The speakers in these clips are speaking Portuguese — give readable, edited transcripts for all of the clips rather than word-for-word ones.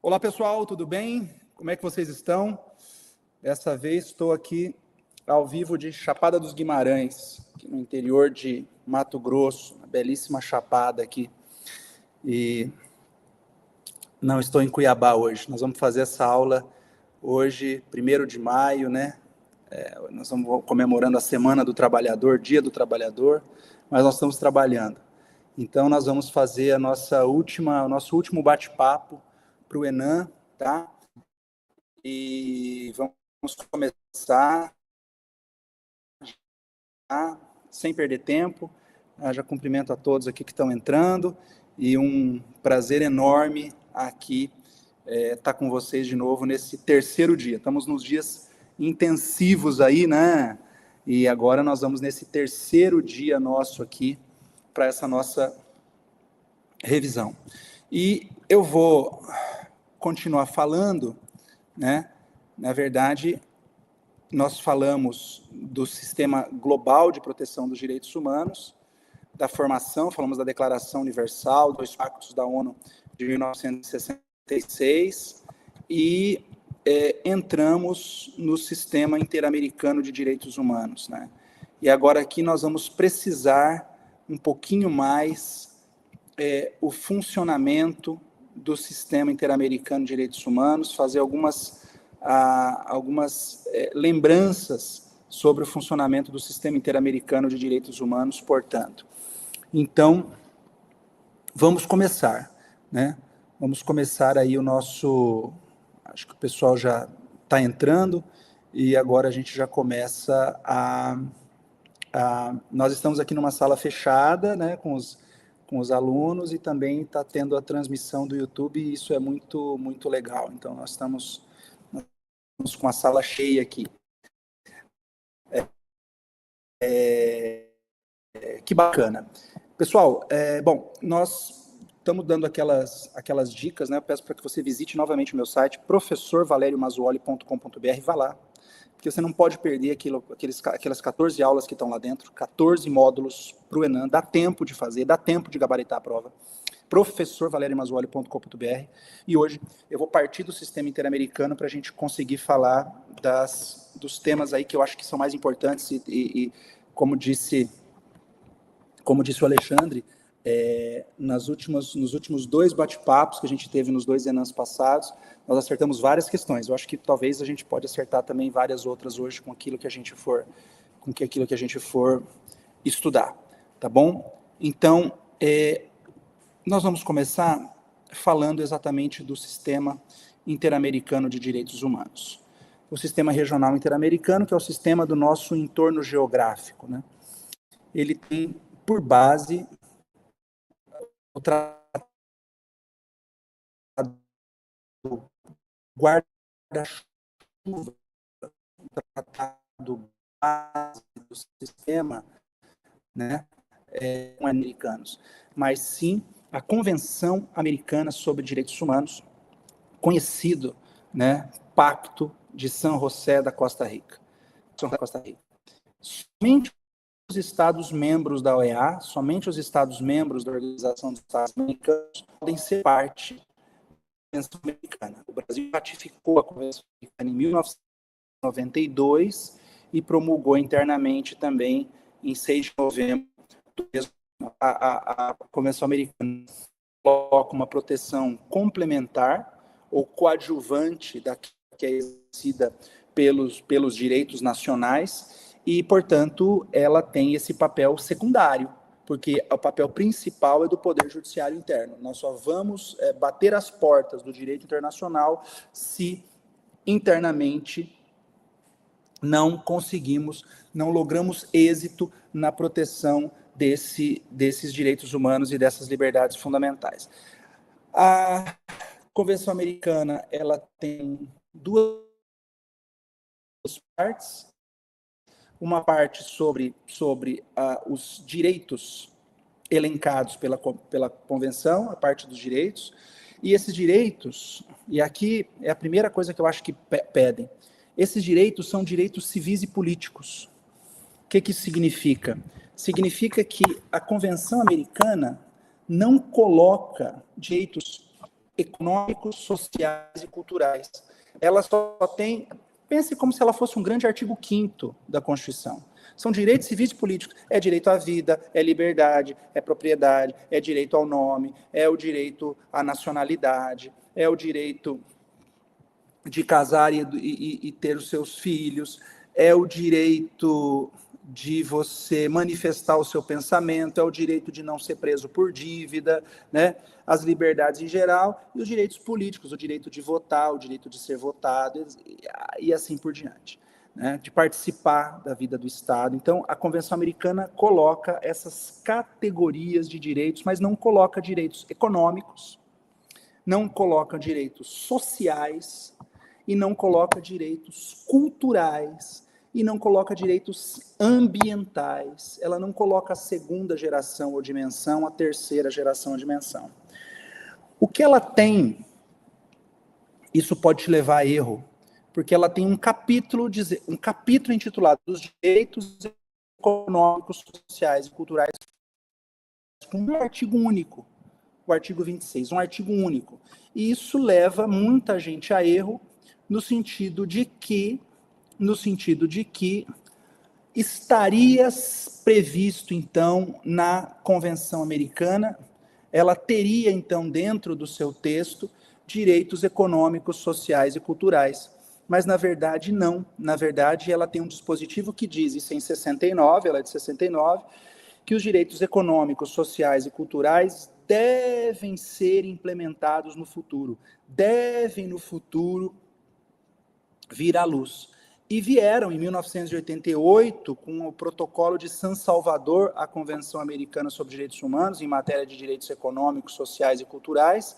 Olá pessoal, tudo bem? Como é que vocês estão? Dessa vez estou aqui ao vivo de Chapada dos Guimarães, aqui no interior de Mato Grosso, uma belíssima chapada aqui. E não estou em Cuiabá hoje. Nós vamos fazer essa aula hoje, 1º de maio, né? Nós estamos comemorando a Semana do Trabalhador, Dia do Trabalhador, mas nós estamos trabalhando. Então nós vamos fazer o nosso último bate-papo para o Enan, tá? E vamos começar, sem perder tempo. Já cumprimento a todos aqui que estão entrando e um prazer enorme aqui estar com vocês de novo nesse 3º dia. Estamos nos dias intensivos aí, né? E agora nós vamos nesse 3º dia nosso aqui para essa nossa revisão. E eu vou continuar falando, né? Na verdade, nós falamos do Sistema Global de Proteção dos Direitos Humanos, da formação, falamos da Declaração Universal, dos Pactos da ONU de 1966, e entramos no Sistema Interamericano de Direitos Humanos, né? E agora aqui nós vamos precisar um pouquinho mais o funcionamento do Sistema Interamericano de Direitos Humanos, fazer algumas lembranças sobre o funcionamento do Sistema Interamericano de Direitos Humanos, portanto. Então, vamos começar, né? Vamos começar aí o nosso... Acho que o pessoal já está entrando e agora a gente já começa nós estamos aqui numa sala fechada, né, com os alunos, e também está tendo a transmissão do YouTube, e isso é muito, muito legal. Então, nós estamos com a sala cheia aqui. Que bacana. Pessoal, bom, nós estamos dando aquelas dicas, né? Eu peço para que você visite novamente o meu site, professorvaleriomazzuoli.com.br, vá lá, porque você não pode perder aquelas 14 aulas que estão lá dentro, 14 módulos para o Enan, dá tempo de fazer, dá tempo de gabaritar a prova, professorvaleriomazzuoli.com.br, e hoje eu vou partir do Sistema Interamericano para a gente conseguir falar dos temas aí que eu acho que são mais importantes e como disse o Alexandre, nos últimos 2 bate-papos que a gente teve nos 2 Enans passados, nós acertamos várias questões. Eu acho que talvez a gente pode acertar também várias outras hoje com aquilo que a gente for estudar, tá bom? Então, nós vamos começar falando exatamente do Sistema Interamericano de Direitos Humanos. O Sistema Regional Interamericano, que é o sistema do nosso entorno geográfico, né? Ele tem por base o Tratado Guarda-Chuva, o Tratado Base do Sistema, né, americanos, mas sim a Convenção Americana sobre Direitos Humanos, conhecido, né, Pacto de San José da Costa Rica. Somente os Estados-membros da OEA, somente os Estados-membros da Organização dos Estados Americanos podem ser parte da Convenção Americana. O Brasil ratificou a Convenção Americana em 1992 e promulgou internamente também em 6 de novembro do mesmo ano. A Convenção Americana coloca uma proteção complementar ou coadjuvante da que é exercida pelos direitos nacionais, e, portanto, ela tem esse papel secundário, porque o papel principal é do Poder Judiciário interno. Nós só vamos bater as portas do direito internacional se internamente não logramos êxito na proteção desses direitos humanos e dessas liberdades fundamentais. A Convenção Americana, ela tem 2 partes. Uma parte sobre os direitos elencados pela Convenção, a parte dos direitos, e esses direitos, e aqui é a primeira coisa que eu acho que pedem, esses direitos são direitos civis e políticos. O que isso significa? Significa que a Convenção Americana não coloca direitos econômicos, sociais e culturais. Ela só tem, pense como se ela fosse um grande artigo 5º da Constituição. São direitos civis e políticos. É direito à vida, é liberdade, é propriedade, é direito ao nome, é o direito à nacionalidade, é o direito de casar e ter os seus filhos, é o direito de você manifestar o seu pensamento, é o direito de não ser preso por dívida, né? As liberdades em geral e os direitos políticos, o direito de votar, o direito de ser votado e assim por diante, né? De participar da vida do Estado. Então, a Convenção Americana coloca essas categorias de direitos, mas não coloca direitos econômicos, não coloca direitos sociais e não coloca direitos culturais e não coloca direitos ambientais. Ela não coloca a segunda geração ou dimensão, a terceira geração ou dimensão. O que ela tem, isso pode te levar a erro, porque ela tem um capítulo intitulado Os Direitos Econômicos, Sociais e Culturais, com um artigo único, o artigo 26, um artigo único. E isso leva muita gente a erro, no sentido de que estaria previsto, então, na Convenção Americana, ela teria, então, dentro do seu texto, direitos econômicos, sociais e culturais. Mas, na verdade, não. Na verdade, ela tem um dispositivo que diz, isso é em 69, ela é de 69, que os direitos econômicos, sociais e culturais devem ser implementados no futuro. Devem, no futuro, vir à luz. E vieram, em 1988, com o Protocolo de San Salvador, a Convenção Americana sobre Direitos Humanos, em matéria de direitos econômicos, sociais e culturais,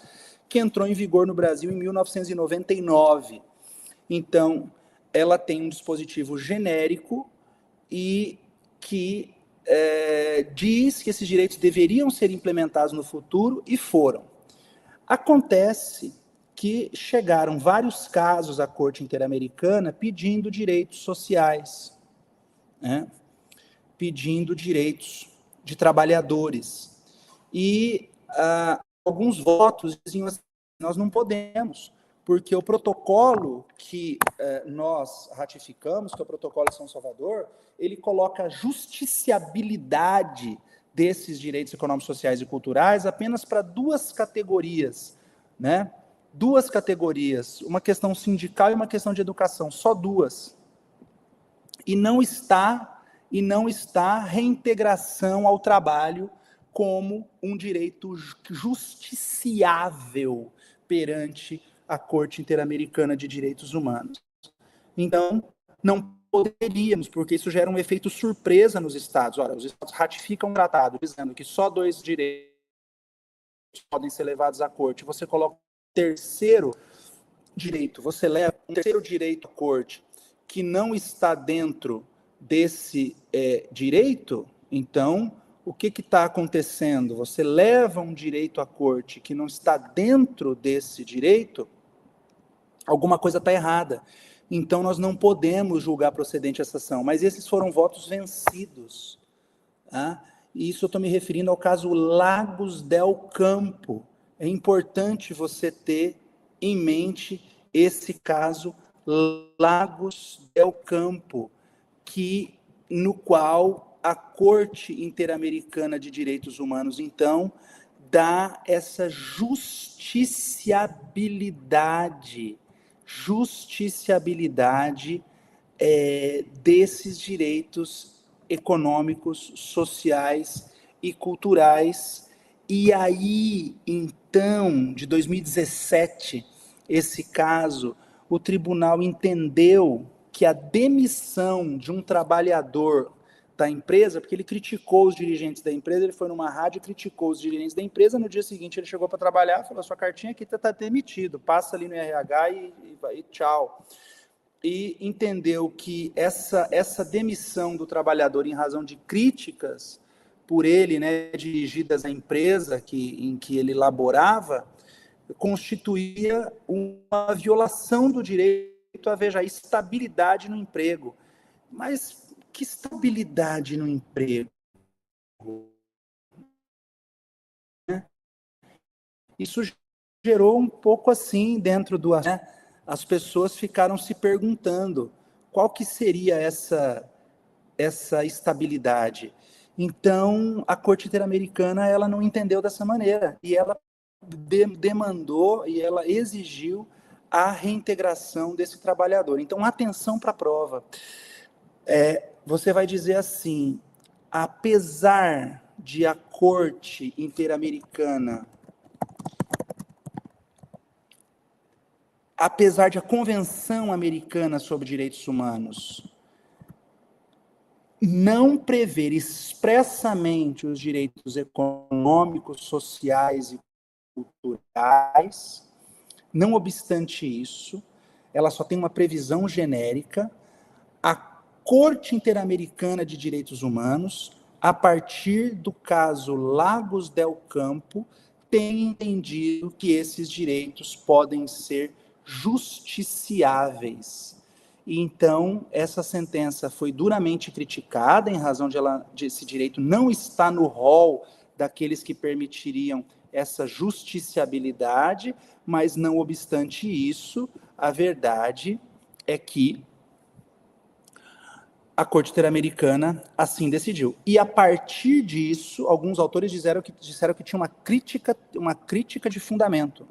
que entrou em vigor no Brasil em 1999. Então, ela tem um dispositivo genérico e que diz que esses direitos deveriam ser implementados no futuro e foram. Acontece que chegaram vários casos à Corte Interamericana pedindo direitos sociais, né? Pedindo direitos de trabalhadores. E alguns votos diziam assim, nós não podemos, porque o protocolo que nós ratificamos, que é o protocolo de São Salvador, ele coloca a justiciabilidade desses direitos econômicos, sociais e culturais apenas para duas categorias, né? Duas categorias, uma questão sindical e uma questão de educação, só duas. E não está reintegração ao trabalho como um direito justiciável perante a Corte Interamericana de Direitos Humanos. Então, não poderíamos, porque isso gera um efeito surpresa nos Estados. Ora, os Estados ratificam um tratado dizendo que só dois direitos podem ser levados à Corte. Você coloca um terceiro direito, você leva um terceiro direito à Corte que não está dentro desse direito, então, o que está acontecendo? Você leva um direito à Corte que não está dentro desse direito, alguma coisa está errada. Então, nós não podemos julgar procedente essa ação. Mas esses foram votos vencidos. Tá? E isso eu estou me referindo ao caso Lagos del Campo. É importante você ter em mente esse caso Lagos del Campo, no qual a Corte Interamericana de Direitos Humanos, então, dá essa justiciabilidade desses direitos econômicos, sociais e culturais. E aí, então, de 2017, esse caso, o tribunal entendeu que a demissão de um trabalhador da empresa, porque ele criticou os dirigentes da empresa, ele foi numa rádio e criticou os dirigentes da empresa, no dia seguinte ele chegou para trabalhar, falou, sua cartinha aqui está demitido, passa ali no RH e tchau. E entendeu que essa demissão do trabalhador em razão de críticas por ele, né, dirigidas à empresa em que ele laborava, constituía uma violação do direito a, veja, estabilidade no emprego. Mas que estabilidade no emprego? Isso gerou um pouco assim dentro do... Né? As pessoas ficaram se perguntando qual que seria essa estabilidade. Então, a Corte Interamericana, ela não entendeu dessa maneira, e ela demandou e ela exigiu a reintegração desse trabalhador. Então, atenção para a prova. Você vai dizer assim, apesar de a Corte Interamericana, apesar de a Convenção Americana sobre Direitos Humanos não prever expressamente os direitos econômicos, sociais e culturais, não obstante isso, ela só tem uma previsão genérica, a Corte Interamericana de Direitos Humanos, a partir do caso Lagos del Campo, tem entendido que esses direitos podem ser justiciáveis. E então, essa sentença foi duramente criticada em razão de esse direito não estar no rol daqueles que permitiriam essa justiciabilidade, mas não obstante isso, a verdade é que a Corte Interamericana assim decidiu. E a partir disso, alguns autores disseram que tinha uma crítica de fundamento,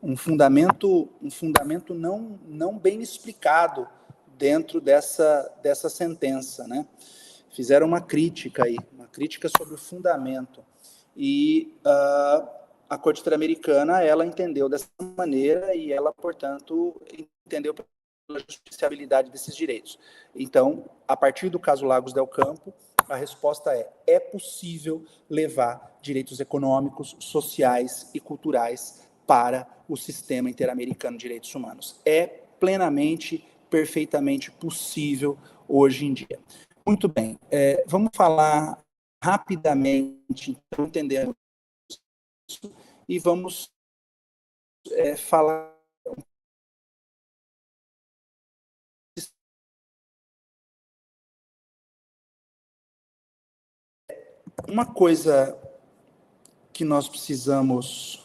um fundamento não bem explicado dentro dessa sentença, né? Fizeram uma crítica sobre o fundamento. E a Corte Interamericana, ela entendeu dessa maneira e ela, portanto, entendeu a justiciabilidade desses direitos. Então, a partir do caso Lagos del Campo, a resposta é possível levar direitos econômicos, sociais e culturais para o sistema interamericano de direitos humanos. É plenamente, perfeitamente possível hoje em dia. Muito bem, vamos falar rapidamente, então, entendendo isso, e vamos falar uma coisa que nós precisamos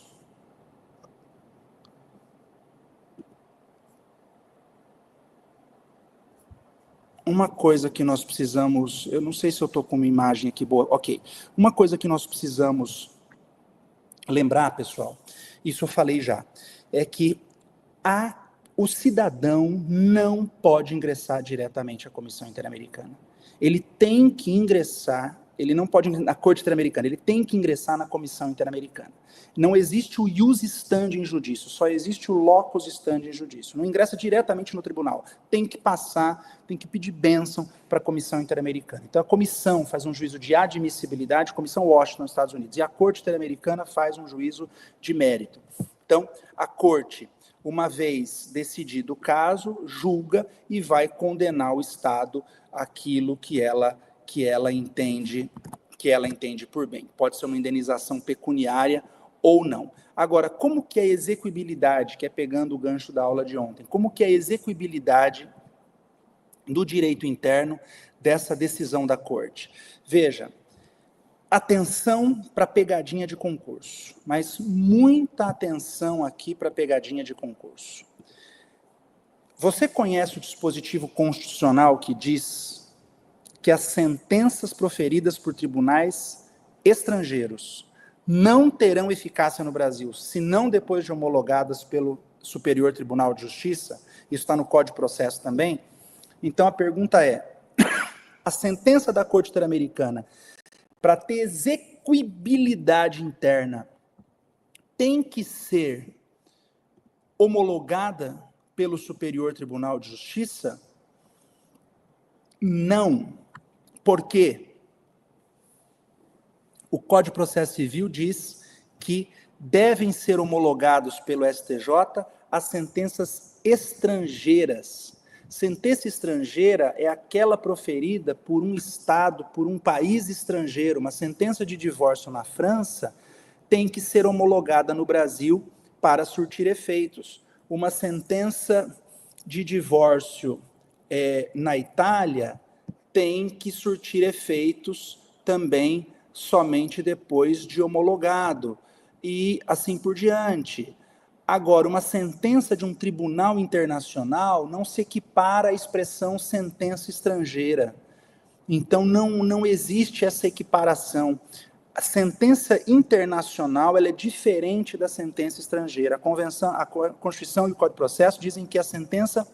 eu não sei se eu estou com uma imagem aqui boa, ok. Uma coisa que nós precisamos lembrar, pessoal, isso eu falei já, é que o cidadão não pode ingressar diretamente à Comissão Interamericana. Ele tem que ingressar, ele não pode na Corte Interamericana, ele tem que ingressar na Comissão Interamericana. Não existe o ius standi in judicio, só existe o locus standi in judicio. Não ingressa diretamente no tribunal. Tem que passar, tem que pedir bênção para a Comissão Interamericana. Então, a comissão faz um juízo de admissibilidade, Comissão Washington, nos Estados Unidos, e a Corte Interamericana faz um juízo de mérito. Então, a Corte, uma vez decidido o caso, julga e vai condenar o Estado aquilo que ela entende por bem. Pode ser uma indenização pecuniária ou não. Agora, como que é a execuibilidade, que é pegando o gancho da aula de ontem, como que é a execuibilidade do direito interno dessa decisão da Corte? Veja, atenção para pegadinha de concurso, mas muita atenção aqui para pegadinha de concurso. Você conhece o dispositivo constitucional que diz que as sentenças proferidas por tribunais estrangeiros não terão eficácia no Brasil, senão depois de homologadas pelo Superior Tribunal de Justiça? Isso está no Código de Processo também. Então, a pergunta é, a sentença da Corte Interamericana, para ter execuibilidade interna, tem que ser homologada pelo Superior Tribunal de Justiça? Não. Por quê? O Código de Processo Civil diz que devem ser homologados pelo STJ as sentenças estrangeiras. Sentença estrangeira é aquela proferida por um Estado, por um país estrangeiro. Uma sentença de divórcio na França tem que ser homologada no Brasil para surtir efeitos. Uma sentença de divórcio na Itália tem que surtir efeitos também somente depois de homologado, e assim por diante. Agora, uma sentença de um tribunal internacional não se equipara à expressão sentença estrangeira. Então, não existe essa equiparação. A sentença internacional ela é diferente da sentença estrangeira. A Constituição e o Código de Processo dizem que a sentença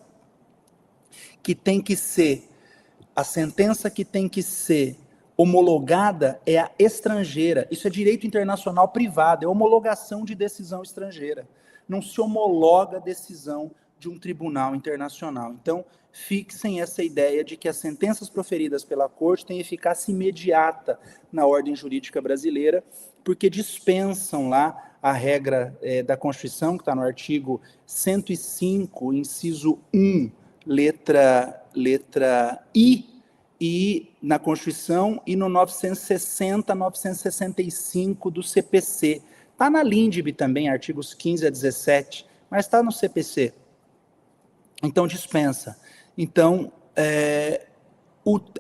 que tem que ser homologada é a estrangeira. Isso é direito internacional privado, é homologação de decisão estrangeira. Não se homologa a decisão de um tribunal internacional. Então, fixem essa ideia de que as sentenças proferidas pela Corte têm eficácia imediata na ordem jurídica brasileira, porque dispensam lá a regra da Constituição, que está no artigo 105, inciso 1, letra I, e na Constituição, e no 960, 965 do CPC. Está na LINDB também, artigos 15 a 17, mas está no CPC. Então, dispensa. Então,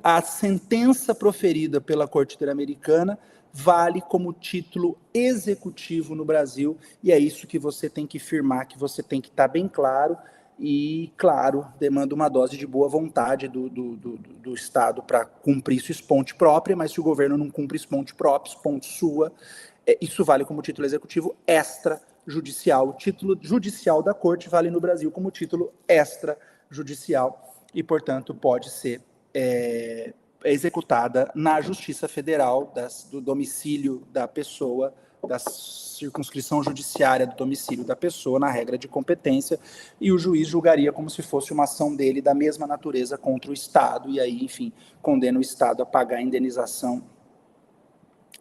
a sentença proferida pela Corte Interamericana vale como título executivo no Brasil, e é isso que você tem que firmar, que você tem que estar bem claro, e, claro, demanda uma dose de boa vontade do Estado para cumprir isso esponte própria, mas se o governo não cumpre esponte própria, esponte sua, isso vale como título executivo extrajudicial. O título judicial da Corte vale no Brasil como título extrajudicial e, portanto, pode ser executada na Justiça Federal, do domicílio da pessoa, da circunscrição judiciária do domicílio da pessoa, na regra de competência, e o juiz julgaria como se fosse uma ação dele da mesma natureza contra o Estado, e aí, enfim, condena o Estado a pagar a indenização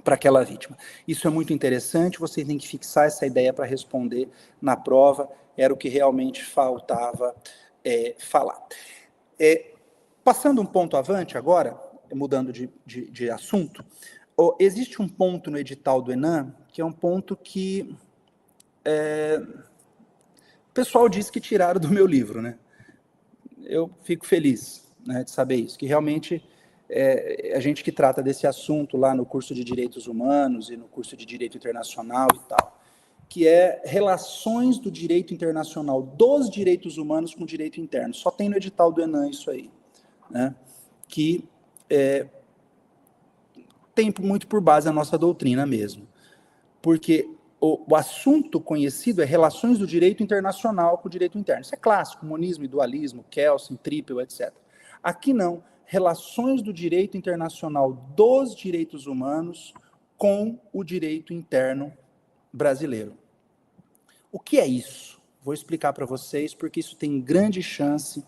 para aquela vítima. Isso é muito interessante, vocês têm que fixar essa ideia para responder na prova, era o que realmente faltava falar. Passando um ponto avante agora, mudando de assunto, existe um ponto no edital do ENAM, que é um ponto que o pessoal disse que tiraram do meu livro, né? Eu fico feliz, né, de saber isso, que realmente a gente que trata desse assunto lá no curso de Direitos Humanos e no curso de Direito Internacional e tal, que é relações do direito internacional dos direitos humanos com o direito interno. Só tem no edital do ENAM isso aí, né? Que tem muito por base a nossa doutrina mesmo. Porque o assunto conhecido é relações do direito internacional com o direito interno. Isso é clássico, monismo e dualismo, Kelsen, Trippel, etc. Aqui não, relações do direito internacional dos direitos humanos com o direito interno brasileiro. O que é isso? Vou explicar para vocês, porque isso tem grande chance,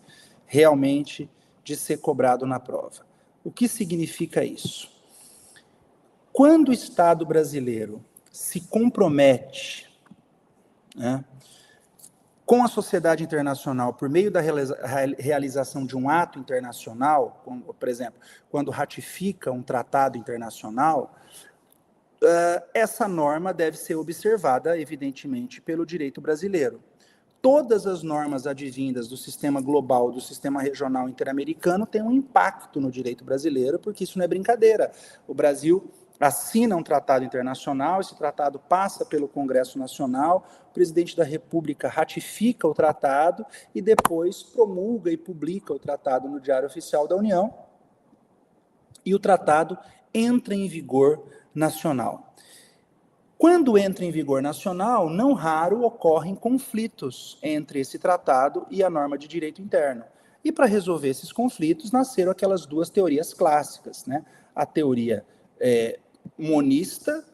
realmente, de ser cobrado na prova. O que significa isso? Quando o Estado brasileiro se compromete, né, com a sociedade internacional por meio da realização de um ato internacional, como, por exemplo, quando ratifica um tratado internacional, essa norma deve ser observada, evidentemente, pelo direito brasileiro. Todas as normas advindas do sistema global, do sistema regional interamericano, têm um impacto no direito brasileiro, porque isso não é brincadeira. O Brasil assina um tratado internacional, esse tratado passa pelo Congresso Nacional, o presidente da República ratifica o tratado e depois promulga e publica o tratado no Diário Oficial da União, e o tratado entra em vigor nacional. Quando entra em vigor nacional, não raro ocorrem conflitos entre esse tratado e a norma de direito interno. E para resolver esses conflitos, nasceram aquelas duas teorias clássicas, né? A teoria monista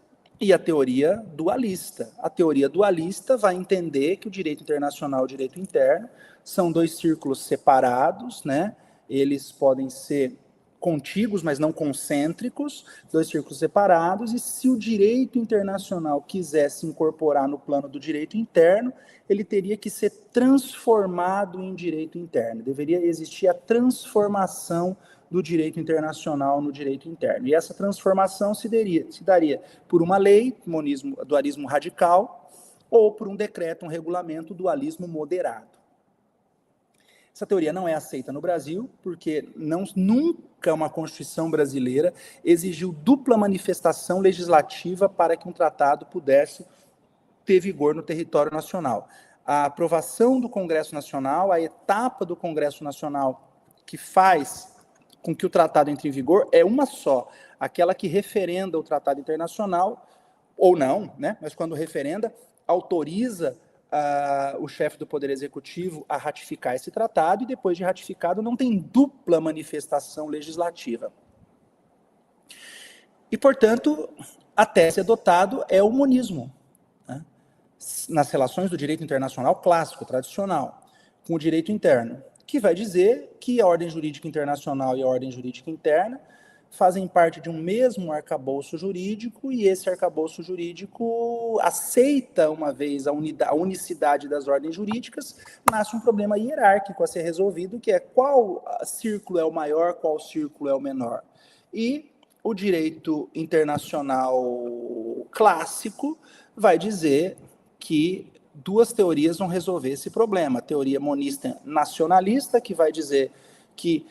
e a teoria dualista. A teoria dualista vai entender que o direito internacional e o direito interno são dois círculos separados, né? Eles podem ser contíguos, mas não concêntricos, dois círculos separados, e se o direito internacional quisesse incorporar no plano do direito interno, ele teria que ser transformado em direito interno. Deveria existir a transformação do direito internacional no direito interno. E essa transformação se daria por uma lei, dualismo radical, ou por um decreto, um regulamento, dualismo moderado. Essa teoria não é aceita no Brasil, porque nunca uma Constituição brasileira exigiu dupla manifestação legislativa para que um tratado pudesse ter vigor no território nacional. A aprovação do Congresso Nacional, a etapa do Congresso Nacional que faz com que o tratado entre em vigor é uma só, aquela que referenda o tratado internacional, ou não, né? Mas quando referenda, autoriza o chefe do Poder Executivo a ratificar esse tratado, e depois de ratificado não tem dupla manifestação legislativa. E, portanto, a tese adotada é o monismo, né? Nas relações do direito internacional clássico, tradicional, com o direito interno, que vai dizer que a ordem jurídica internacional e a ordem jurídica interna fazem parte de um mesmo arcabouço jurídico, e esse arcabouço jurídico aceita, uma vez a unicidade das ordens jurídicas, nasce um problema hierárquico a ser resolvido, que é qual círculo é o maior, qual círculo é o menor. E o direito internacional clássico vai dizer que duas teorias vão resolver esse problema. A teoria monista nacionalista, que vai dizer que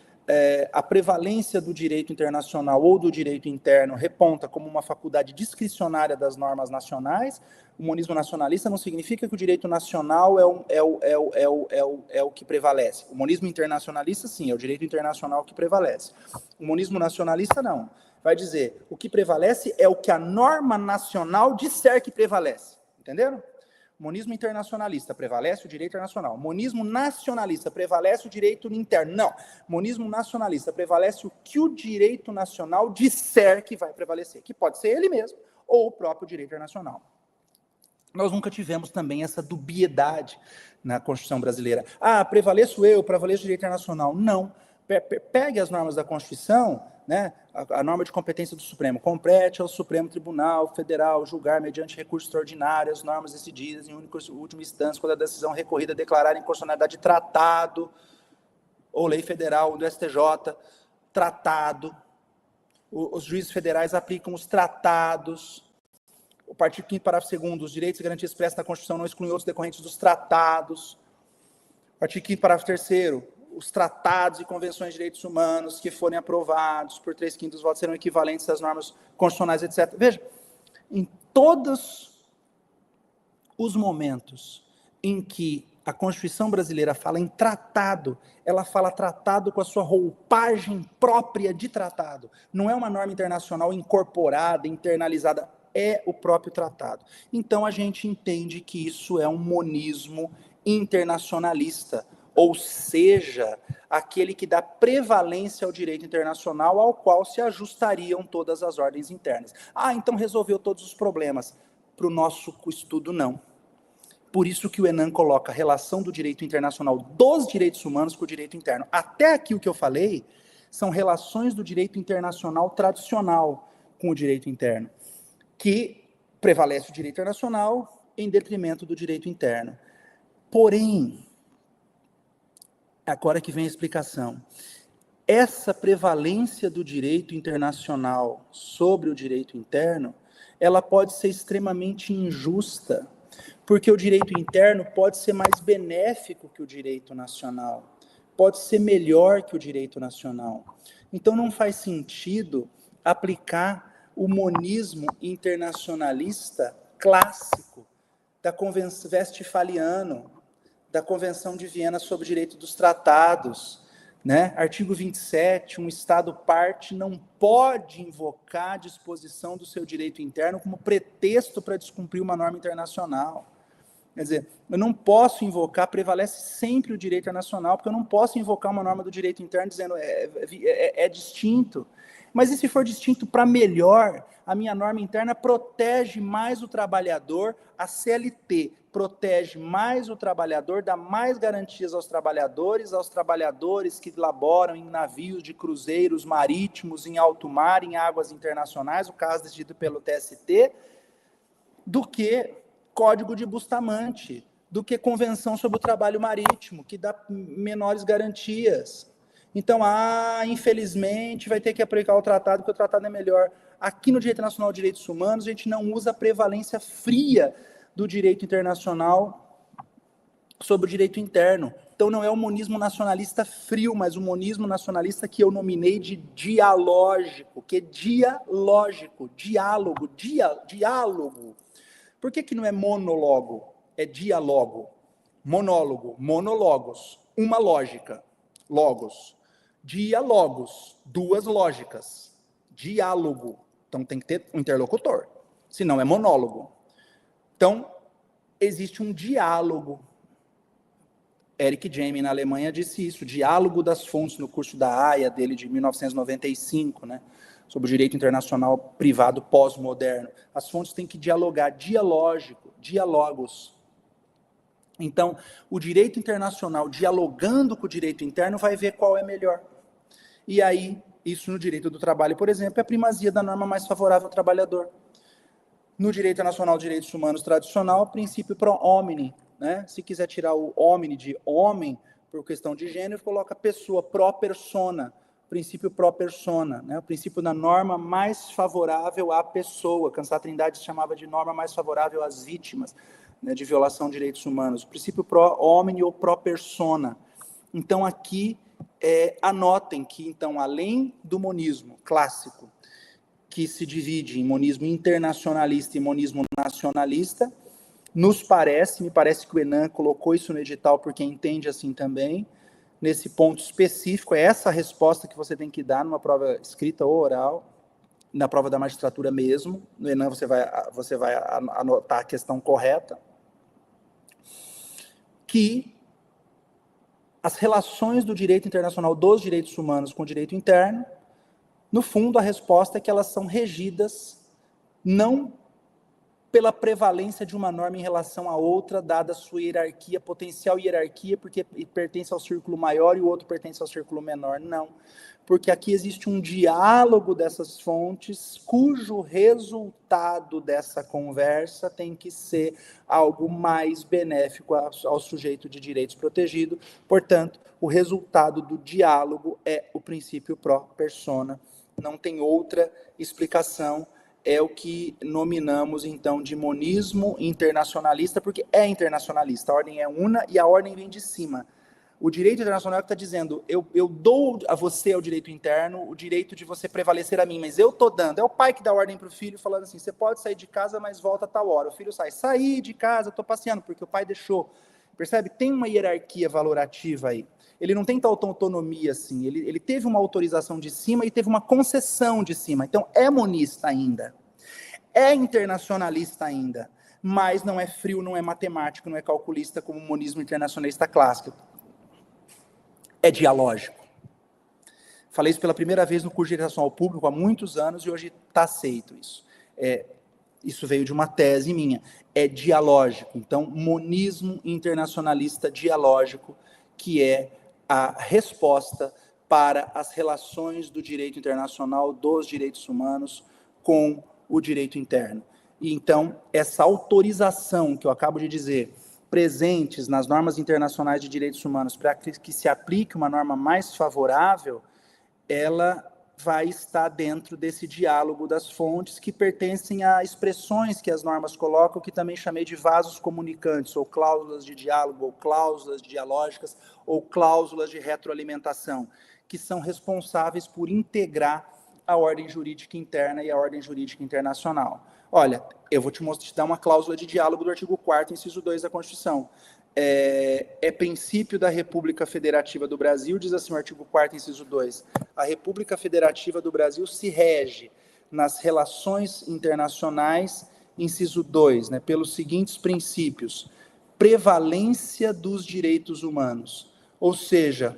a prevalência do direito internacional ou do direito interno reponta como uma faculdade discricionária das normas nacionais. O monismo nacionalista não significa que o direito nacional é o que prevalece. O monismo internacionalista, sim, é o direito internacional que prevalece. O monismo nacionalista, não. Vai dizer, o que prevalece é o que a norma nacional disser que prevalece. Entenderam? Monismo internacionalista, prevalece o direito internacional. Monismo nacionalista, prevalece o direito interno. Não. Monismo nacionalista, prevalece o que o direito nacional disser que vai prevalecer, que pode ser ele mesmo ou o próprio direito internacional. Nós nunca tivemos também essa dubiedade na Constituição brasileira. Prevaleço eu, prevaleço o direito internacional. Não. Pegue as normas da Constituição, né, a norma de competência do Supremo, compete ao Supremo Tribunal Federal julgar mediante recurso extraordinário as normas decididas em última instância, quando a decisão recorrida declarar inconstitucionalidade de tratado ou lei federal do STJ, tratado. Os juízes federais aplicam os tratados. O artigo 5º, parágrafo 2º, os direitos e garantias expressas da Constituição não excluem outros decorrentes dos tratados. O artigo 5º, parágrafo 3º, os tratados e convenções de direitos humanos que forem aprovados por 3/5 dos votos serão equivalentes às normas constitucionais, etc. Veja, em todos os momentos em que a Constituição brasileira fala em tratado, ela fala tratado com a sua roupagem própria de tratado. Não é uma norma internacional incorporada, internalizada, é o próprio tratado. Então a gente entende que isso é um monismo internacionalista, ou seja, aquele que dá prevalência ao direito internacional ao qual se ajustariam todas as ordens internas. Então resolveu todos os problemas. Para o nosso estudo, não. Por isso que o Enan coloca a relação do direito internacional dos direitos humanos com o direito interno. Até aqui o que eu falei são relações do direito internacional tradicional com o direito interno, que prevalece o direito internacional em detrimento do direito interno. Porém, agora que vem a explicação, essa prevalência do direito internacional sobre o direito interno, ela pode ser extremamente injusta, porque o direito interno pode ser mais benéfico que o direito nacional, pode ser melhor que o direito nacional. Então não faz sentido aplicar o monismo internacionalista clássico da Convenção Westphaliana, da Convenção de Viena sobre o Direito dos Tratados, né? Artigo 27, um Estado parte não pode invocar a disposição do seu direito interno como pretexto para descumprir uma norma internacional. Quer dizer, eu não posso invocar, prevalece sempre o direito internacional, porque eu não posso invocar uma norma do direito interno dizendo é distinto. Mas e se for distinto para melhor? A minha norma interna protege mais o trabalhador, a CLT protege mais o trabalhador, dá mais garantias aos trabalhadores que laboram em navios de cruzeiros marítimos, em alto mar, em águas internacionais, o caso decidido pelo TST, do que Código de Bustamante, do que Convenção sobre o Trabalho Marítimo, que dá menores garantias. Então, infelizmente, vai ter que aplicar o tratado, porque o tratado é melhor. Aqui no Direito Nacional de Direitos Humanos, a gente não usa a prevalência fria do direito internacional sobre o direito interno. Então não é um monismo nacionalista frio, mas um monismo nacionalista que eu nominei de dialógico, que é dialógico, diálogo. Por que não é monólogo? É diálogo. Monólogo, monólogos, uma lógica, logos. Diálogos, duas lógicas. Diálogo. Então tem que ter um interlocutor, senão é monólogo. Então, existe um diálogo. Eric Jaime, na Alemanha, disse isso, diálogo das fontes, no curso da Haia, dele de 1995, né, sobre o direito internacional privado pós-moderno. As fontes têm que dialogar, dialógico, diálogos. Então, o direito internacional, dialogando com o direito interno, vai ver qual é melhor. E aí, isso no direito do trabalho, por exemplo, é a primazia da norma mais favorável ao trabalhador. No direito nacional de direitos humanos tradicional, o princípio pro homine, né? Se quiser tirar o homine de homem, por questão de gênero, coloca pessoa, pro persona, princípio pro persona, né? O princípio da norma mais favorável à pessoa. Cansar Trindade se chamava de norma mais favorável às vítimas, né, de violação de direitos humanos. O princípio pro homine ou pro persona. Então, aqui, anotem que, então, além do monismo clássico, que se divide em monismo internacionalista e monismo nacionalista, me parece que o Enan colocou isso no edital porque entende assim também, nesse ponto específico, é essa a resposta que você tem que dar numa prova escrita ou oral, na prova da magistratura mesmo, no Enan você vai anotar a questão correta, que as relações do direito internacional dos direitos humanos com o direito interno, no fundo, a resposta é que elas são regidas não pela prevalência de uma norma em relação a outra, dada a sua hierarquia, potencial hierarquia, porque pertence ao círculo maior e o outro pertence ao círculo menor. Não. Porque aqui existe um diálogo dessas fontes, cujo resultado dessa conversa tem que ser algo mais benéfico ao sujeito de direitos protegido. Portanto, o resultado do diálogo é o princípio pro persona. Não tem outra explicação, é o que nominamos, então, de monismo internacionalista, porque é internacionalista, a ordem é una e a ordem vem de cima. O direito internacional está dizendo, eu dou a você, ao direito interno, o direito de você prevalecer a mim, mas eu estou dando. É o pai que dá ordem para o filho, falando assim, você pode sair de casa, mas volta a tal hora. O filho saí de casa, estou passeando, porque o pai deixou. Percebe? Tem uma hierarquia valorativa aí. Ele não tem tal autonomia assim, ele teve uma autorização de cima e teve uma concessão de cima, então é monista ainda, é internacionalista ainda, mas não é frio, não é matemático, não é calculista como o monismo internacionalista clássico, é dialógico. Falei isso pela primeira vez no curso de relação ao público há muitos anos e hoje está aceito isso. Isso veio de uma tese minha, é dialógico, então monismo internacionalista dialógico, que é a resposta para as relações do direito internacional, dos direitos humanos, com o direito interno. E, então, essa autorização que eu acabo de dizer, presentes nas normas internacionais de direitos humanos, para que se aplique uma norma mais favorável, ela vai estar dentro desse diálogo das fontes que pertencem a expressões que as normas colocam, que também chamei de vasos comunicantes, ou cláusulas de diálogo, ou cláusulas dialógicas, ou cláusulas de retroalimentação, que são responsáveis por integrar a ordem jurídica interna e a ordem jurídica internacional. Olha, eu vou te dar uma cláusula de diálogo do artigo 4º, inciso 2 da Constituição. É princípio da República Federativa do Brasil, diz assim o artigo 4º, inciso 2, a República Federativa do Brasil se rege nas relações internacionais, inciso 2, né, pelos seguintes princípios: prevalência dos direitos humanos, ou seja,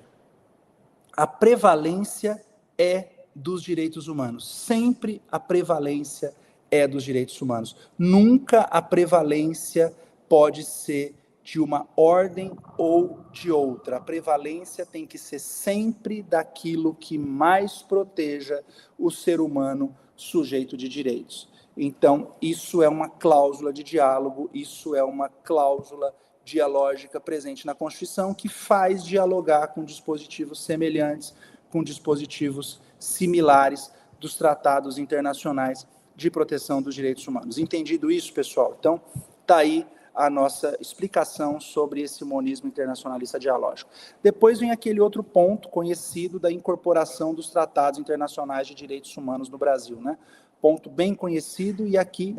a prevalência é dos direitos humanos, sempre a prevalência é dos direitos humanos, nunca a prevalência pode ser de uma ordem ou de outra. A prevalência tem que ser sempre daquilo que mais proteja o ser humano sujeito de direitos. Então, isso é uma cláusula de diálogo, isso é uma cláusula dialógica presente na Constituição que faz dialogar com dispositivos semelhantes, com dispositivos similares dos tratados internacionais de proteção dos direitos humanos. Entendido isso, pessoal? Então, está aí a nossa explicação sobre esse monismo internacionalista dialógico. Depois vem aquele outro ponto conhecido da incorporação dos tratados internacionais de direitos humanos no Brasil, né? Ponto bem conhecido, e aqui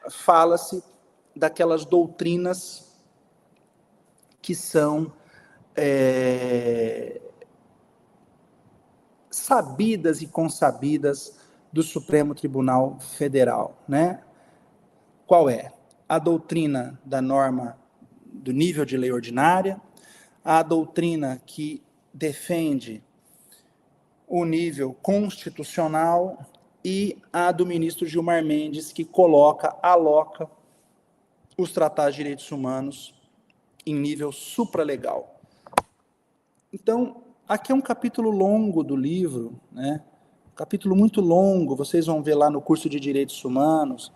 fala-se daquelas doutrinas que são sabidas e consabidas do Supremo Tribunal Federal, né? Qual é? A doutrina da norma do nível de lei ordinária, a doutrina que defende o nível constitucional e a do ministro Gilmar Mendes, que aloca os tratados de direitos humanos em nível supralegal. Então, aqui é um capítulo longo do livro, né? Um capítulo muito longo, vocês vão ver lá no curso de Direitos Humanos,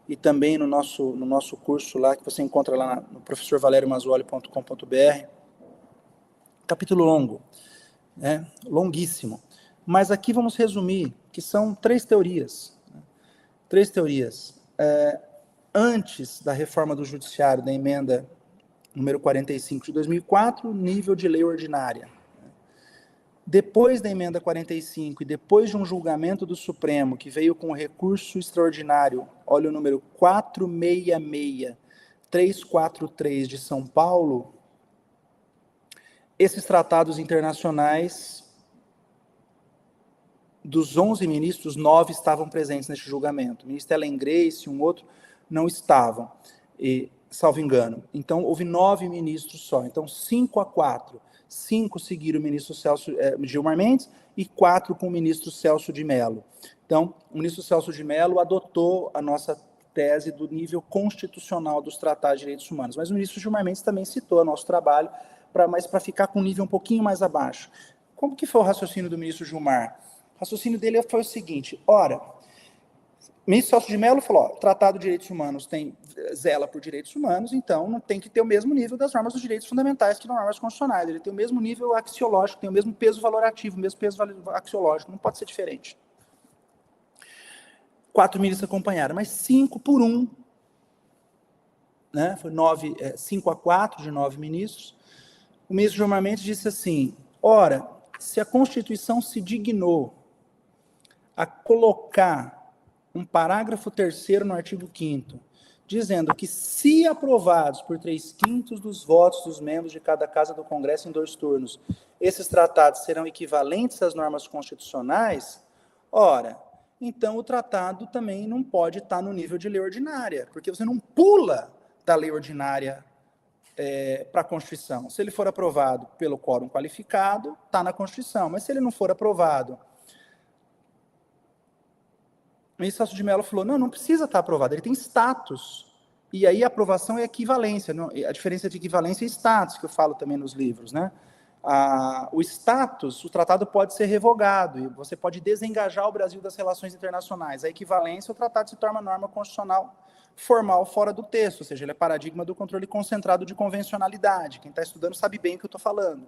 e também no nosso curso lá, que você encontra lá no professorvaleriomazzuoli.com.br. Capítulo longo, né? Longuíssimo. Mas aqui vamos resumir, que são 3 teorias. Né? 3 teorias. Antes da reforma do Judiciário, da emenda número 45 de 2004, nível de lei ordinária. Depois da emenda 45 e depois de um julgamento do Supremo, que veio com o recurso extraordinário, olha o número 466343 de São Paulo, esses tratados internacionais, dos 11 ministros, 9 estavam presentes neste julgamento. O ministro Ellen Grace e um outro não estavam, salvo engano. Então, houve 9 ministros só. Então, 5-4. 5 seguiram o ministro Gilmar Mendes e 4 com o ministro Celso de Mello. Então, o ministro Celso de Mello adotou a nossa tese do nível constitucional dos tratados de direitos humanos. Mas o ministro Gilmar Mendes também citou o nosso trabalho, mas para ficar com um nível um pouquinho mais abaixo. Como que foi o raciocínio do ministro Gilmar? O raciocínio dele foi o seguinte: ora, o ministro Celso de Mello falou, o Tratado de Direitos Humanos zela por direitos humanos, então não tem que ter o mesmo nível das normas dos direitos fundamentais que das normas constitucionais. Ele tem o mesmo nível axiológico, tem o mesmo peso valorativo, o mesmo peso axiológico, não pode ser diferente. 4 ministros acompanharam, mas 5-1, né? Foi 5-4 de 9 ministros. O ministro Gilmar Mendes disse assim: ora, se a Constituição se dignou a colocar um parágrafo 3º no artigo 5º, dizendo que, se aprovados por 3/5 dos votos dos membros de cada casa do Congresso em 2 turnos, esses tratados serão equivalentes às normas constitucionais, ora, então o tratado também não pode estar no nível de lei ordinária, porque você não pula da lei ordinária para a Constituição. Se ele for aprovado pelo quórum qualificado, está na Constituição, mas se ele não for aprovado, o ministro Celso de Mello falou, não precisa estar aprovado, ele tem status. E aí a aprovação é equivalência, a diferença de equivalência é status, que eu falo também nos livros, né? O status, o tratado pode ser revogado, e você pode desengajar o Brasil das relações internacionais. A equivalência, o tratado se torna norma constitucional formal fora do texto, ou seja, ele é paradigma do controle concentrado de convencionalidade. Quem está estudando sabe bem o que eu estou falando.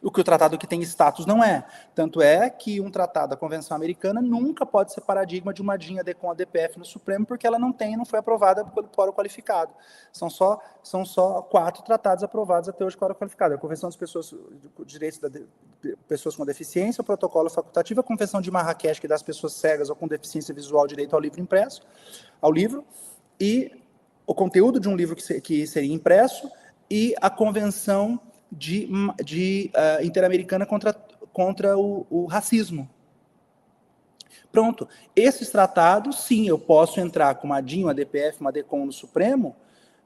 O que o tratado que tem status não é. Tanto é que um tratado da Convenção Americana nunca pode ser paradigma de uma DIN ADCOM ADPF no Supremo, porque ela não foi aprovada pelo quórum qualificado. São só 4 tratados aprovados até hoje com quórum qualificado. A Convenção das Direitos das Pessoas com Deficiência, o Protocolo Facultativo, a Convenção de Marrakech, que dá às pessoas cegas ou com deficiência visual direito ao livro impresso, ao livro, e o conteúdo de um livro que seria impresso, e a Convenção Interamericana contra o racismo. Pronto. Esses tratados, sim, eu posso entrar com uma DIN, uma DPF, uma DECOM no Supremo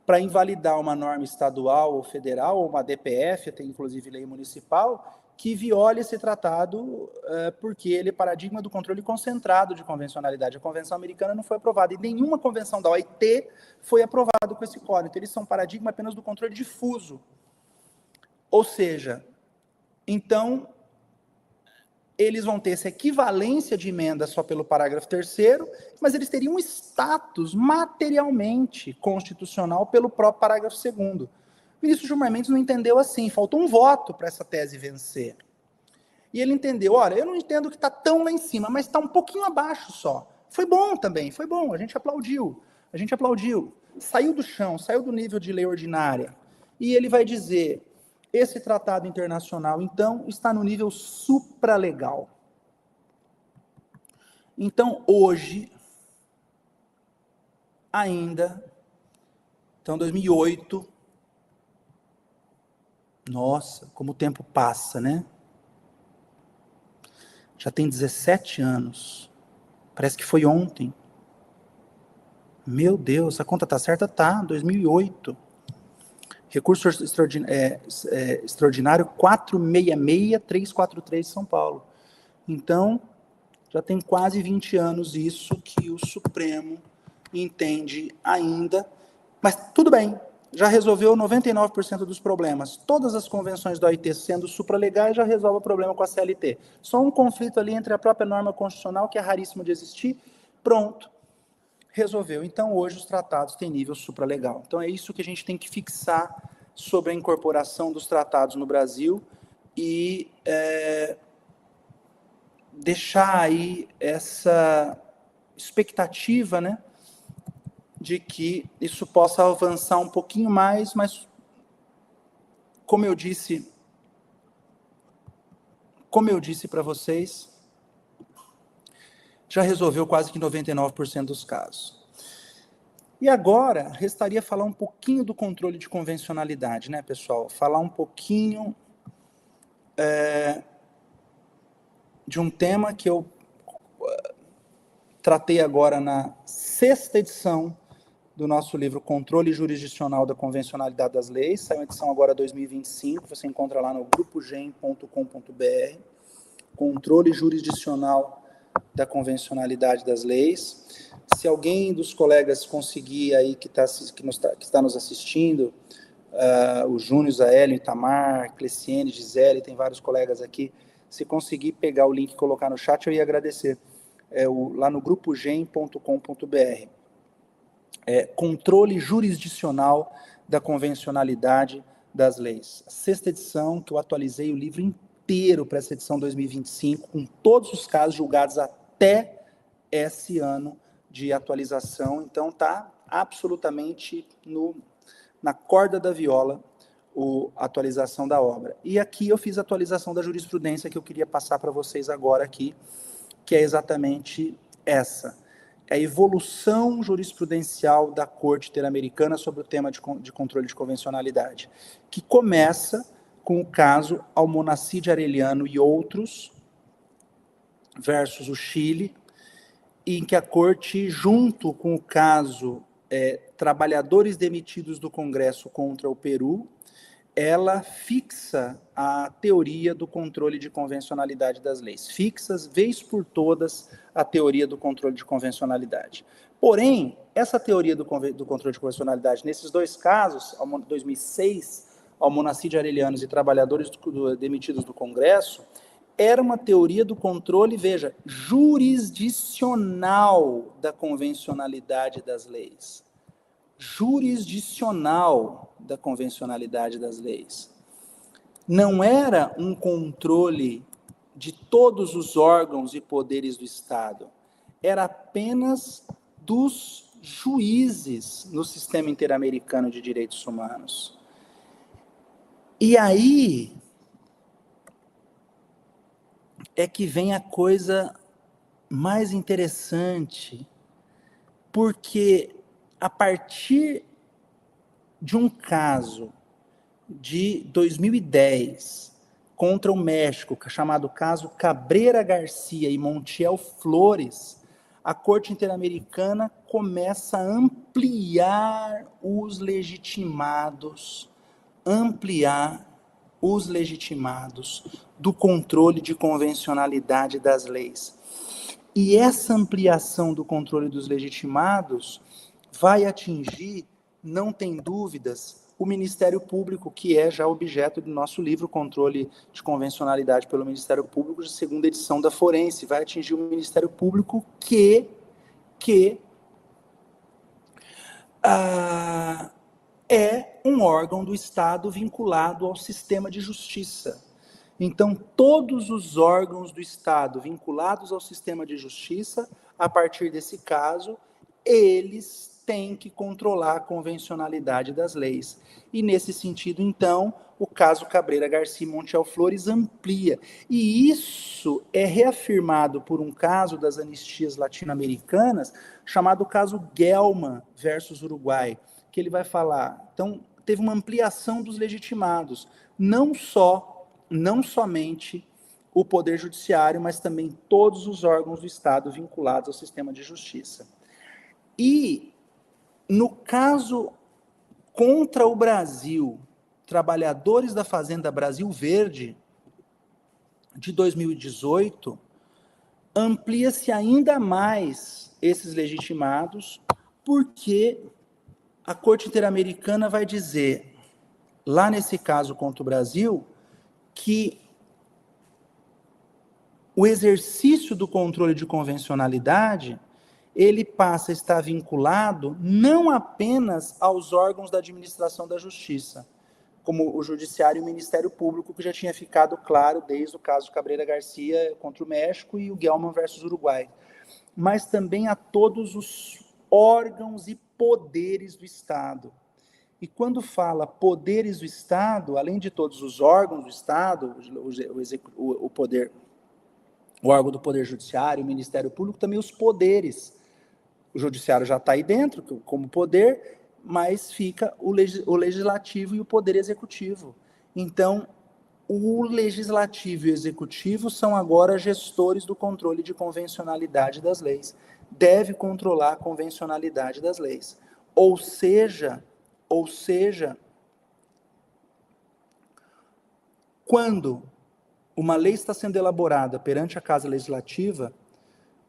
para invalidar uma norma estadual ou federal, ou uma DPF, tem inclusive lei municipal, que viole esse tratado porque ele é paradigma do controle concentrado de convencionalidade. A Convenção Americana não foi aprovada, e nenhuma convenção da OIT foi aprovada com esse quórum. Então, eles são paradigma apenas do controle difuso. Ou seja, então, eles vão ter essa equivalência de emenda só pelo parágrafo 3º, mas eles teriam um status materialmente constitucional pelo próprio parágrafo 2º. O ministro Gilmar Mendes não entendeu assim, faltou um voto para essa tese vencer. E ele entendeu, olha, eu não entendo que está tão lá em cima, mas está um pouquinho abaixo só. Foi bom também, foi bom, a gente aplaudiu. saiu do chão, saiu do nível de lei ordinária. E ele vai dizer, esse tratado internacional, então, está no nível supralegal. Então, hoje, ainda, então 2008, nossa, como o tempo passa, né? Já tem 17 anos. Parece que foi ontem. Meu Deus, a conta tá certa? Tá, 2008. Recurso extraordinário 466-343 São Paulo. Então, já tem quase 20 anos isso que o Supremo entende ainda. Mas tudo bem, já resolveu 99% dos problemas. Todas as convenções da OIT sendo supralegais já resolve o problema com a CLT. Só um conflito ali entre a própria norma constitucional, que é raríssimo de existir, pronto, resolveu. Então, hoje, os tratados têm nível supralegal. Então, é isso que a gente tem que fixar sobre a incorporação dos tratados no Brasil e deixar aí essa expectativa, né, de que isso possa avançar um pouquinho mais, mas, como eu disse para vocês, já resolveu quase que 99% dos casos. E agora, restaria falar um pouquinho do controle de convencionalidade, né, pessoal? Falar um pouquinho de um tema que eu tratei agora na 6ª edição do nosso livro Controle Jurisdicional da Convencionalidade das Leis. Saiu a edição agora 2025, você encontra lá no grupogem.com.br. Controle Jurisdicional da Convencionalidade das Leis. Se alguém dos colegas conseguir aí que está nos assistindo, o Júnior, Zaélio, Itamar, Cleciene, Gisele, tem vários colegas aqui, se conseguir pegar o link e colocar no chat, eu ia agradecer. Lá no grupogem.com.br. Controle Jurisdicional da Convencionalidade das Leis. A 6ª edição, que eu atualizei o livro inteiro para essa edição 2025, com todos os casos julgados até esse ano de atualização. Então, está absolutamente na corda da viola a atualização da obra. E aqui eu fiz a atualização da jurisprudência que eu queria passar para vocês agora aqui, que é exatamente essa. É a evolução jurisprudencial da Corte Interamericana sobre o tema de controle de convencionalidade, que começa com o caso Almonacid Arellano e outros, versus o Chile, em que a Corte, junto com o caso Trabalhadores Demitidos do Congresso contra o Peru, ela fixa a teoria do controle de convencionalidade das leis. Fixas, vez por todas, a teoria do controle de convencionalidade. Porém, essa teoria do controle de convencionalidade, nesses dois casos, 2006, Almonacid Arellano e Trabalhadores Demitidos do Congresso, era uma teoria do controle, veja, jurisdicional da convencionalidade das leis. Jurisdicional da convencionalidade das leis. Não era um controle de todos os órgãos e poderes do Estado. Era apenas dos juízes no sistema interamericano de direitos humanos. E aí é que vem a coisa mais interessante, porque a partir de um caso de 2010 contra o México, chamado caso Cabrera Garcia e Montiel Flores, a Corte Interamericana começa a ampliar os legitimados do controle de convencionalidade das leis. E essa ampliação do controle dos legitimados vai atingir, não tem dúvidas, o Ministério Público, que é já objeto do nosso livro Controle de Convencionalidade pelo Ministério Público, de 2ª edição da Forense. Vai atingir o Ministério Público que é um órgão do Estado vinculado ao sistema de justiça. Então, todos os órgãos do Estado vinculados ao sistema de justiça, a partir desse caso, eles tem que controlar a convencionalidade das leis. E, nesse sentido, então, o caso Cabreira Garcia e Montiel Flores amplia. E isso é reafirmado por um caso das anistias latino-americanas, chamado caso Gelman versus Uruguai, que ele vai falar. Então, teve uma ampliação dos legitimados, não somente o Poder Judiciário, mas também todos os órgãos do Estado vinculados ao sistema de justiça. E, no caso contra o Brasil, Trabalhadores da Fazenda Brasil Verde, de 2018, amplia-se ainda mais esses legitimados, porque a Corte Interamericana vai dizer, lá nesse caso contra o Brasil, que o exercício do controle de convencionalidade, ele passa a estar vinculado não apenas aos órgãos da administração da justiça, como o Judiciário e o Ministério Público, que já tinha ficado claro desde o caso Cabreira Garcia contra o México e o Gelman versus Uruguai, mas também a todos os órgãos e poderes do Estado. E quando fala poderes do Estado, além de todos os órgãos do Estado, o órgão do Poder Judiciário, o Ministério Público, também os poderes. O Judiciário já está aí dentro, como poder, mas fica o Legislativo e o Poder Executivo. Então, o Legislativo e o Executivo são agora gestores do controle de convencionalidade das leis. Deve controlar a convencionalidade das leis. Ou seja, quando uma lei está sendo elaborada perante a Casa Legislativa,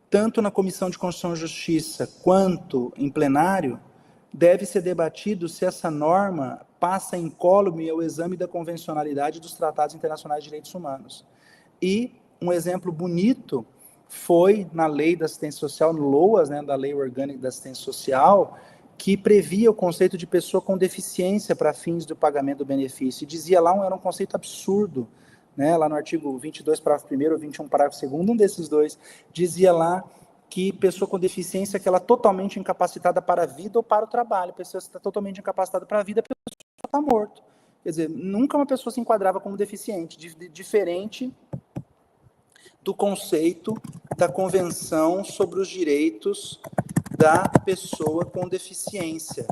tanto na Comissão de Constituição e Justiça quanto em plenário, deve ser debatido se essa norma passa incólume ao exame da convencionalidade dos tratados internacionais de direitos humanos. E um exemplo bonito foi na Lei da Assistência Social, no LOAS, né, da Lei Orgânica da Assistência Social, que previa o conceito de pessoa com deficiência para fins do pagamento do benefício. E dizia lá, era um conceito absurdo, né, lá no artigo 22, parágrafo 1º, ou 21, parágrafo 2º, um desses dois, dizia lá que pessoa com deficiência é aquela totalmente incapacitada para a vida ou para o trabalho. A pessoa está totalmente incapacitada para a vida, a pessoa está morta. Quer dizer, nunca uma pessoa se enquadrava como deficiente, diferente do conceito da Convenção sobre os Direitos da Pessoa com Deficiência,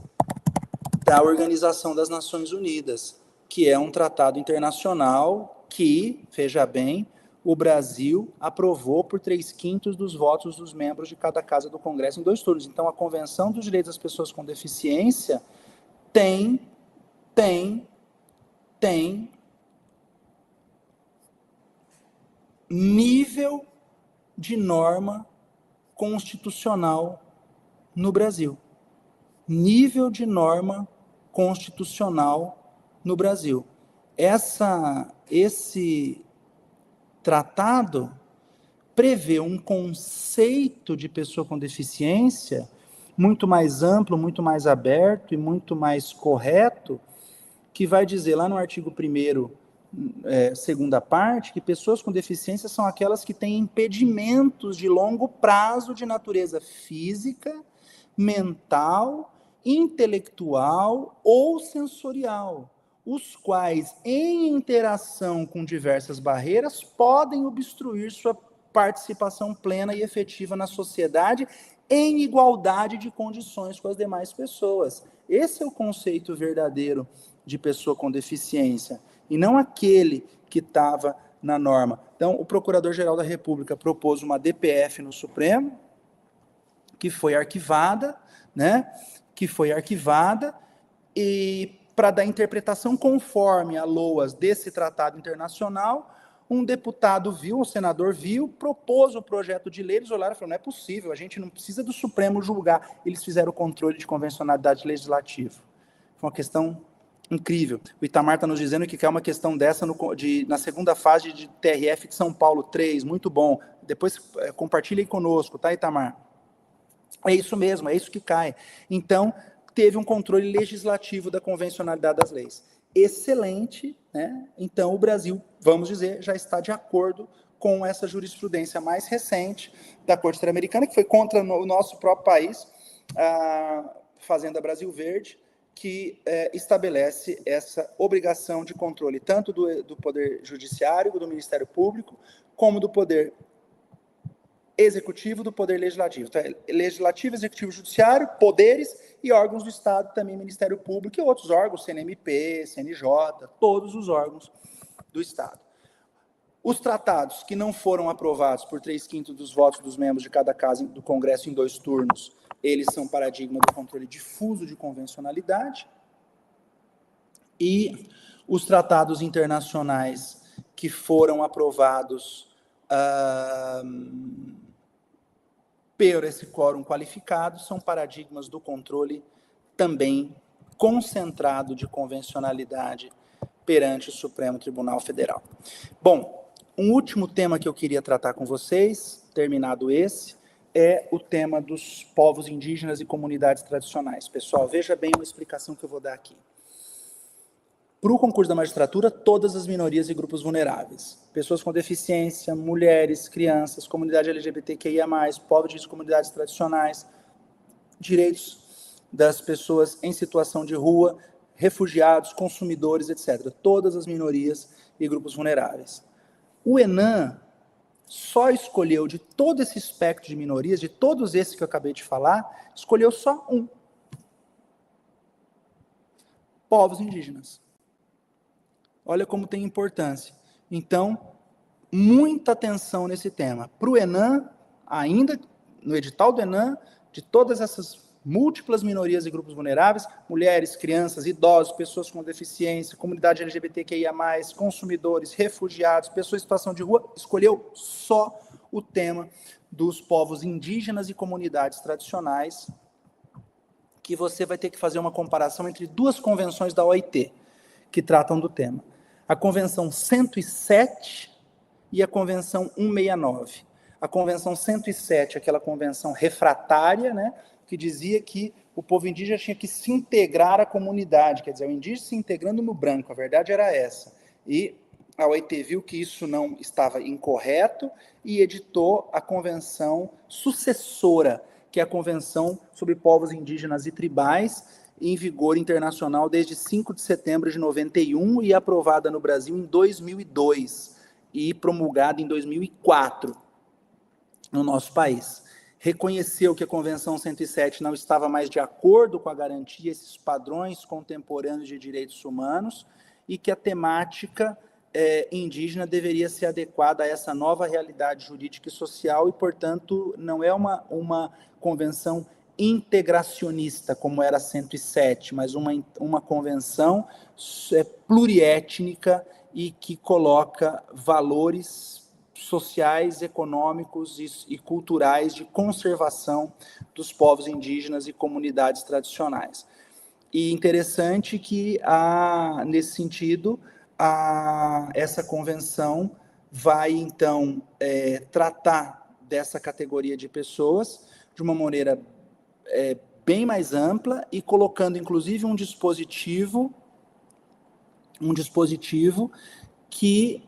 da Organização das Nações Unidas, que é um tratado internacional que, veja bem, o Brasil aprovou por 3/5 dos votos dos membros de cada casa do Congresso em 2 turnos. Então, a Convenção dos Direitos das Pessoas com Deficiência tem nível de norma constitucional no Brasil. Nível de norma constitucional no Brasil. Esse tratado prevê um conceito de pessoa com deficiência muito mais amplo, muito mais aberto e muito mais correto, que vai dizer lá no artigo 1º, segunda parte, que pessoas com deficiência são aquelas que têm impedimentos de longo prazo de natureza física, mental, intelectual ou sensorial, os quais, em interação com diversas barreiras, podem obstruir sua participação plena e efetiva na sociedade em igualdade de condições com as demais pessoas. Esse é o conceito verdadeiro de pessoa com deficiência, e não aquele que estava na norma. Então, o Procurador-Geral da República propôs uma DPF no Supremo, que foi arquivada, e para dar interpretação conforme a LOAS desse tratado internacional, um deputado viu, um senador viu, propôs o projeto de lei, eles olharam e falaram, não é possível, a gente não precisa do Supremo julgar. Eles fizeram o controle de convencionalidade legislativa. Foi uma questão incrível. O Itamar está nos dizendo que quer uma questão dessa na segunda fase de TRF de São Paulo 3, muito bom. Depois compartilhem conosco, tá, Itamar? É isso mesmo, é isso que cai. Então, teve um controle legislativo da convencionalidade das leis. Excelente, né? Então, o Brasil, vamos dizer, já está de acordo com essa jurisprudência mais recente da Corte Interamericana, que foi contra o nosso próprio país, Fazenda Brasil Verde, que estabelece essa obrigação de controle tanto do Poder Judiciário, do Ministério Público, como do Poder Executivo, do Poder Legislativo. Então, Legislativo, Executivo, Judiciário, poderes e órgãos do Estado, também Ministério Público e outros órgãos, CNMP, CNJ, todos os órgãos do Estado. Os tratados que não foram aprovados por 3/5 dos votos dos membros de cada casa do Congresso em 2 turnos, eles são paradigma do controle difuso de convencionalidade. E os tratados internacionais que foram aprovados por esse quórum qualificado são paradigmas do controle também concentrado de convencionalidade perante o Supremo Tribunal Federal. Bom, um último tema que eu queria tratar com vocês, terminado esse, é o tema dos povos indígenas e comunidades tradicionais. Pessoal, veja bem uma explicação que eu vou dar aqui. Para o concurso da magistratura, todas as minorias e grupos vulneráveis, pessoas com deficiência, mulheres, crianças, comunidade LGBTQIA+, povos e comunidades tradicionais, direitos das pessoas em situação de rua, refugiados, consumidores, etc. Todas as minorias e grupos vulneráveis. O ENAM só escolheu, de todo esse espectro de minorias, de todos esses que eu acabei de falar, escolheu só um. Povos indígenas. Olha como tem importância. Então, muita atenção nesse tema. Para o ENAM, ainda no edital do ENAM, de todas essas múltiplas minorias e grupos vulneráveis, mulheres, crianças, idosos, pessoas com deficiência, comunidade LGBTQIA+, consumidores, refugiados, pessoas em situação de rua, escolheu só o tema dos povos indígenas e comunidades tradicionais, que você vai ter que fazer uma comparação entre 2 convenções da OIT, que tratam do tema. A Convenção 107 e a Convenção 169. A Convenção 107, aquela convenção refratária, né, que dizia que o povo indígena tinha que se integrar à comunidade, quer dizer, o indígena se integrando no branco, a verdade era essa. E a OIT viu que isso não estava incorreto e editou a convenção sucessora, que é a Convenção sobre Povos Indígenas e Tribais, em vigor internacional desde 5 de setembro de 91 e aprovada no Brasil em 2002 e promulgada em 2004 no nosso país. Reconheceu que a Convenção 107 não estava mais de acordo com a garantia desses padrões contemporâneos de direitos humanos e que a temática indígena deveria ser adequada a essa nova realidade jurídica e social e, portanto, não é uma convenção integracionista, como era a 107, mas uma convenção pluriétnica e que coloca valores sociais, econômicos e culturais de conservação dos povos indígenas e comunidades tradicionais. E interessante que, nesse sentido, essa convenção vai, então, tratar dessa categoria de pessoas de uma maneira bem mais ampla e colocando, inclusive, um dispositivo que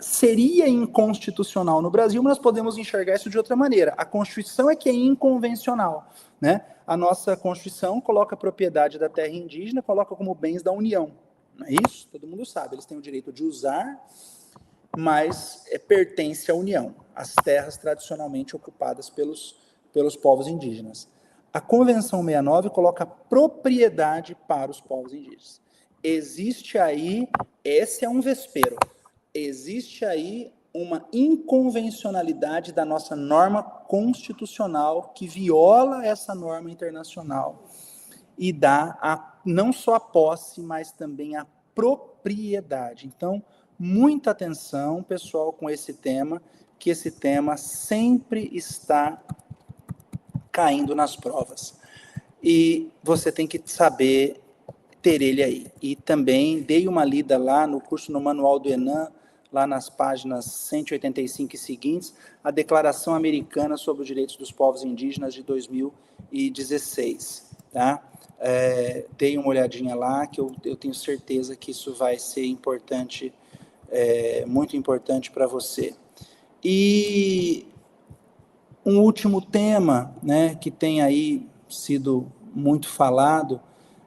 seria inconstitucional no Brasil, mas nós podemos enxergar isso de outra maneira. A Constituição é que é inconvencional, né? A nossa Constituição coloca a propriedade da terra indígena, coloca como bens da União. Não é isso? Todo mundo sabe. Eles têm o direito de usar, mas pertence à União, às terras tradicionalmente ocupadas pelos povos indígenas. A Convenção 69 coloca propriedade para os povos indígenas. Existe aí, esse é um vespeiro, existe aí uma inconvencionalidade da nossa norma constitucional que viola essa norma internacional e dá não só a posse, mas também a propriedade. Então, muita atenção, pessoal, com esse tema, que esse tema sempre está caindo nas provas. E você tem que saber ter ele aí. E também dei uma lida lá no curso, no manual do ENAM, lá nas páginas 185 e seguintes, a Declaração Americana sobre os Direitos dos Povos Indígenas de 2016. Tá? Dei uma olhadinha lá, que eu tenho certeza que isso vai ser importante, muito importante para você. E um último tema, né, que tem aí sido muito falado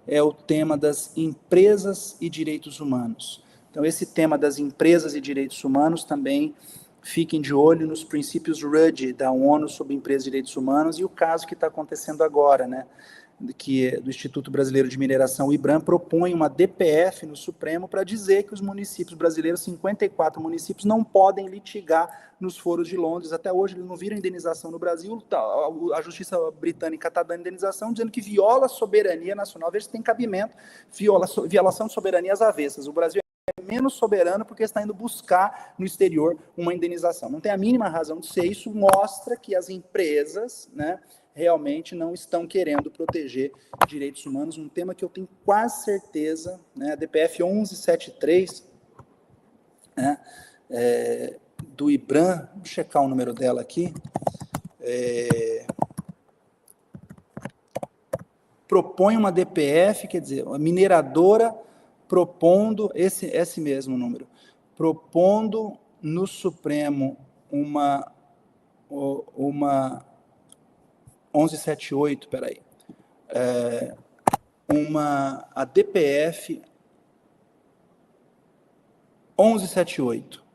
é o tema das empresas e direitos humanos. Então, esse tema das empresas e direitos humanos também, fiquem de olho nos princípios RUD da ONU sobre empresas e direitos humanos e o caso que está acontecendo agora, né? Que do Instituto Brasileiro de Mineração, o IBRAM, propõe uma DPF no Supremo para dizer que os municípios brasileiros, 54 municípios, não podem litigar nos foros de Londres. Até hoje eles não viram indenização no Brasil, a justiça britânica está dando indenização, dizendo que viola a soberania nacional, veja se tem cabimento, violação de soberania às avessas. O Brasil é menos soberano porque está indo buscar no exterior uma indenização. Não tem a mínima razão de ser, isso mostra que as empresas, né, realmente não estão querendo proteger direitos humanos, um tema que eu tenho quase certeza, né, a DPF 1173, né, do IBRAM, vou checar o número dela aqui, propõe uma DPF, quer dizer, a mineradora propondo, esse mesmo número, propondo no Supremo uma 1178, peraí, a DPF 1178,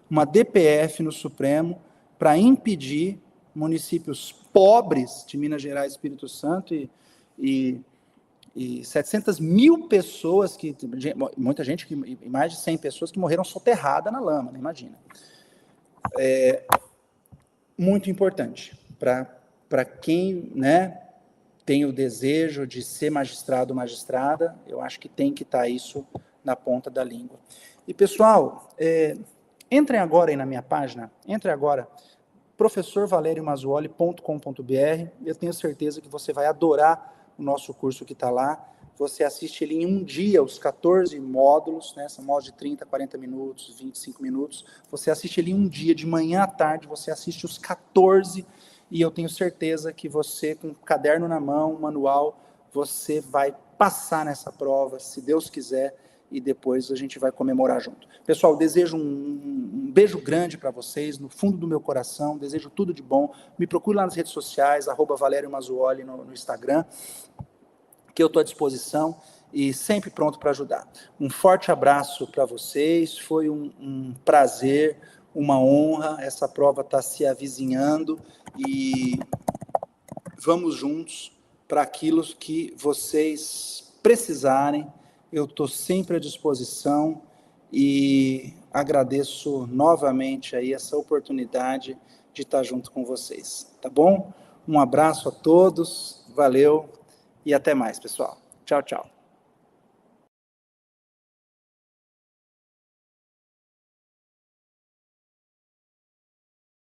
uma DPF no Supremo para impedir municípios pobres de Minas Gerais, Espírito Santo e 700 mil pessoas, muita gente, e mais de 100 pessoas que morreram soterradas na lama, né? Imagina. Muito importante para quem, né, tem o desejo de ser magistrado ou magistrada, eu acho que tem que estar isso na ponta da língua. E, pessoal, entrem agora aí na minha página, professorvaleriomazzuoli.com.br, eu tenho certeza que você vai adorar o nosso curso que está lá. Você assiste ele em um dia, os 14 módulos, né? São módulos de 30, 40 minutos, 25 minutos. Você assiste ele em um dia, de manhã à tarde, você assiste os 14, e eu tenho certeza que você, com o caderno na mão, manual, você vai passar nessa prova, se Deus quiser, e depois a gente vai comemorar junto. Pessoal, desejo um beijo grande para vocês, no fundo do meu coração, desejo tudo de bom. Me procure lá nas redes sociais, @ValérioMazzuoli no Instagram, que eu estou à disposição e sempre pronto para ajudar. Um forte abraço para vocês, foi um prazer, uma honra, essa prova está se avizinhando e vamos juntos para aquilo que vocês precisarem. Eu estou sempre à disposição e agradeço novamente aí essa oportunidade de estar junto com vocês, tá bom? Um abraço a todos, valeu e até mais, pessoal. Tchau, tchau.